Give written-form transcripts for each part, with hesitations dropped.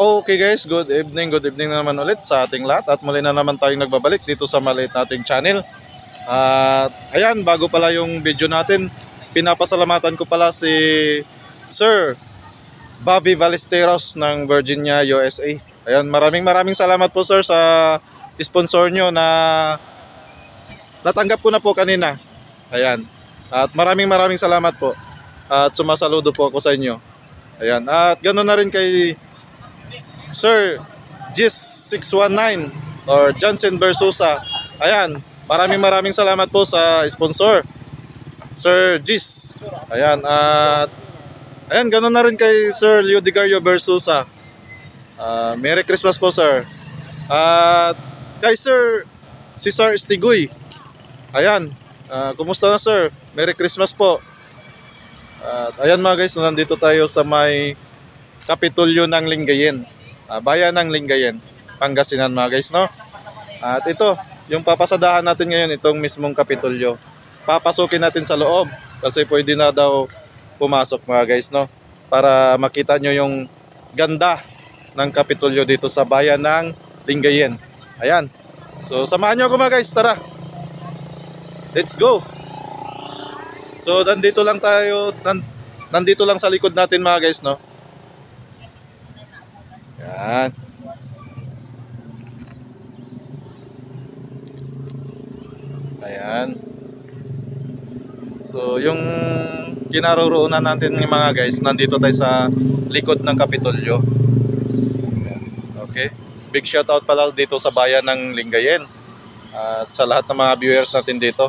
Okay guys, good evening na naman ulit sa ating lahat at muli na naman tayong nagbabalik dito sa maliit nating channel. At ayan, bago pala yung video natin, pinapasalamatan ko pala si Sir Bobby Ballesteros ng Virginia, USA. Ayan, maraming salamat po sir sa sponsor nyo na natanggap ko na po kanina. Ayan, at maraming salamat po at sumasaludo po ako sa inyo. Ayan, at ganoon na rin kay Sir Gis 619 or Johnson Versusa. Ayan, maraming salamat po sa sponsor, Sir Gis. Ayan, at ayan, ganoon na rin kay Sir Leodigario Versusa. Merry Christmas po sir. At kay Sir si Sir Estigoy. Ayan, kumusta na sir? Merry Christmas po. At ayan mga guys, nandito tayo sa may Kapitulyo ng Lingayen. Bayan ng Lingayen, Pangasinan mga guys, no? At ito, yung papasadahan natin ngayon, itong mismong Kapitulyo. Papasukin natin sa loob kasi pwede na daw pumasok mga guys, no? Para makita nyo yung ganda ng Kapitulyo dito sa bayan ng Lingayen. Ayan. So samahan nyo ako mga guys, tara. Let's go. So nandito lang tayo, nandito lang sa likod natin mga guys, no? Yan. Ayan. So, yung kinaroroonan natin ng mga guys, nandito tayo sa likod ng Kapitolyo. Okay. Big shout out pala dito sa bayan ng Lingayen. At sa lahat ng mga viewers natin dito.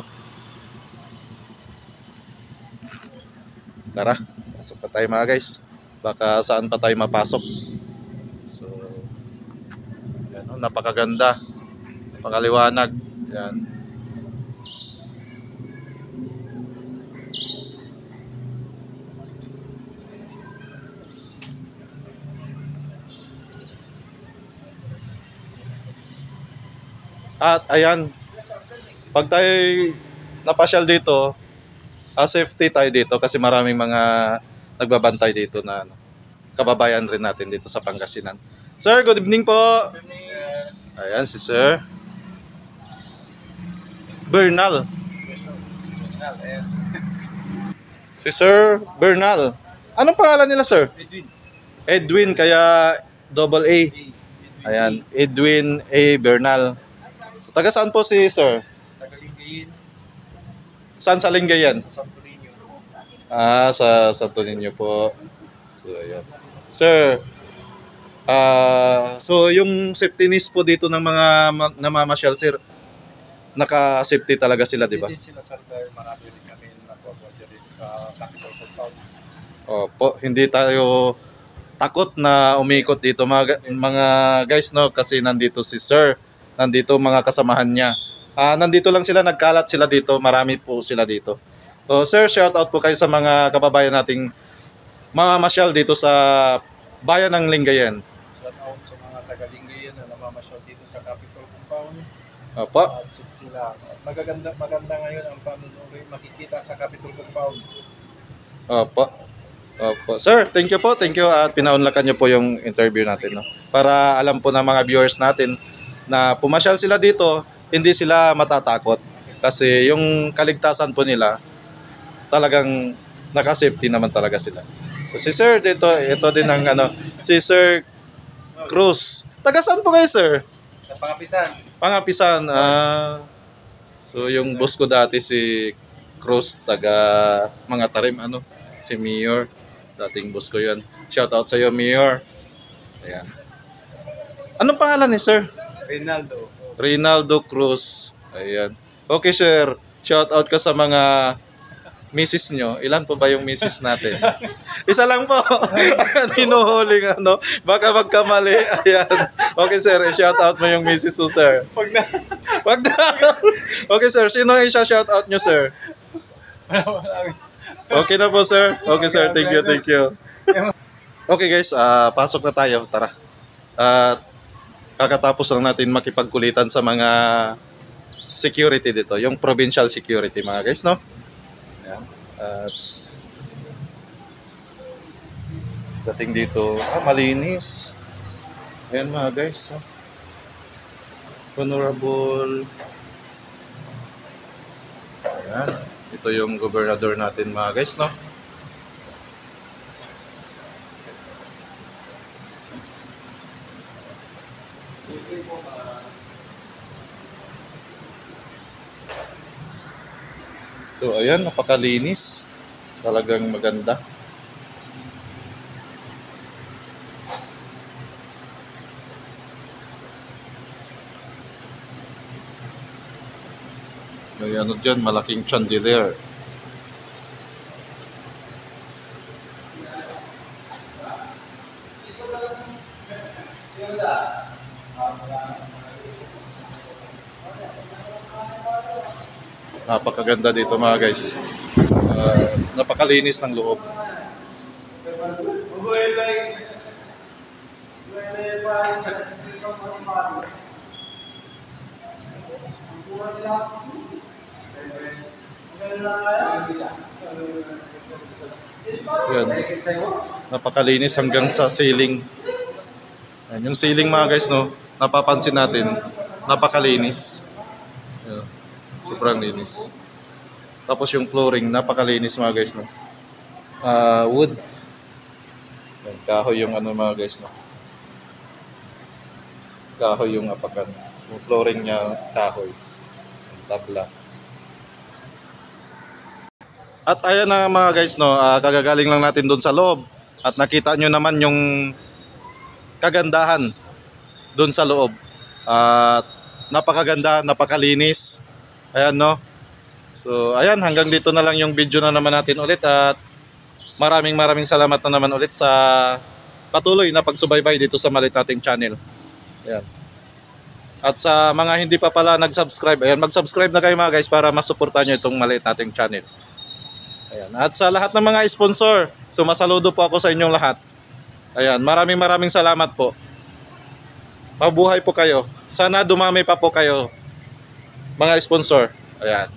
Tara, pasok pa tayo mga guys. Baka saan pa tayo mapasok. So, yan, napakaganda, napakaliwanag. Yan. At ayan, pag tayo napasyal dito, safety tayo dito kasi maraming mga nagbabantay dito na kababayan rin natin dito sa Pangasinan. Sir, good evening po. Ayan si Sir Bernal. Si Sir Bernal. Anong pangalan nila sir? Edwin, kaya double A. Ayan, Edwin A. Bernal. So, taga saan po si Sir? Taga Lingayen. Saan sa Lingayen? Santo Niño. Sa Santo Niño po. So, ayan. Sir, so yung safety needs po dito ng mga namamasyal, sir, naka-safety talaga sila, di ba? Hindi sila sir dahil marami rin kami nagwawalya dito sa Capitol Compound. Opo, hindi tayo takot na umikot dito mga guys, no, kasi nandito si Sir, nandito mga kasamahan niya. Nandito lang sila, nagkalat sila dito, marami po sila dito. So sir, shout out po kayo sa mga kababayan nating mga masyal dito sa bayan ng Lingayen. Shout out sa mga taga Lingayen na namamasyal dito sa Capitol Compound. Opo. At sila. Maganda ngayon ang panunuloy makikita sa Capitol Compound. Opo. Opo. Sir, thank you po. Thank you at pinaunlakan niyo po yung interview natin, no? Para alam po ng mga viewers natin na pumasyal sila dito, hindi sila matatakot kasi yung kaligtasan po nila talagang naka-safety naman talaga sila. So, si Sir dito, ito din ang si Sir Cruz. Taga saan po kayo, sir? Sa Pangapisan. Pangapisan. So yung boss ko dati si Cruz, taga mga tarim, si Mayor. Dating boss ko yun. Shout out sa iyo, Mayor. Ayan. Anong pangalan ni sir? Reynaldo. Reynaldo Cruz. Ayan. Okay, sir. Shout out ka sa mga misis nyo. Ilan po ba yung misis natin? Isa lang po. Hinuhuling baka magkamali. Ayan. Okay, sir. I-shout out mo yung misis mo, sir. Pag na. Wag na. Okay, sir. Sino i-shout out nyo, sir? Okay na po, sir. Okay, sir. Thank you. Okay, guys. Pasok na tayo. Tara. Kakatapos lang natin makipagkulitan sa mga security dito. Yung provincial security, mga guys, no? Ayan. Dating dito, malinis. Ayan mga guys. Oh. Honorable. Ayan. Ito yung gobernador natin mga guys, no? So ayan, napakalinis. Talagang maganda. May ano dyan, malaking chandelier. Napakaganda dito mga guys. Napakalinis ng loob. Yan. Napakalinis hanggang sa ceiling. Yan. Yung ceiling mga guys, no, napapansin natin, napakalinis. Yan. Sobrang linis. Tapos yung flooring, napakalinis mga guys, no. Wood. Yan. Kahoy yung ano mga guys, no. Kahoy yung apakan. Yung flooring niya, kahoy. Yung tabla. At ayan na mga guys, no, kagagaling lang natin doon sa loob. At nakita nyo naman yung kagandahan doon sa loob. At napakaganda, napakalinis. Ayan, no. So ayan, hanggang dito na lang yung video na naman natin ulit. At maraming salamat na naman ulit sa patuloy na pagsubaybay dito sa Maliit Nating Channel. Ayan. At sa mga hindi pa pala nag-subscribe, ayan, mag-subscribe na kayo mga guys para masuportahan nyo itong Maliit Nating Channel. Ayan. At sa lahat ng mga sponsor, sumasaludo po ako sa inyong lahat. Ayan, maraming salamat po. Mabuhay po kayo. Sana dumami pa po kayo, mga sponsor. Ayan.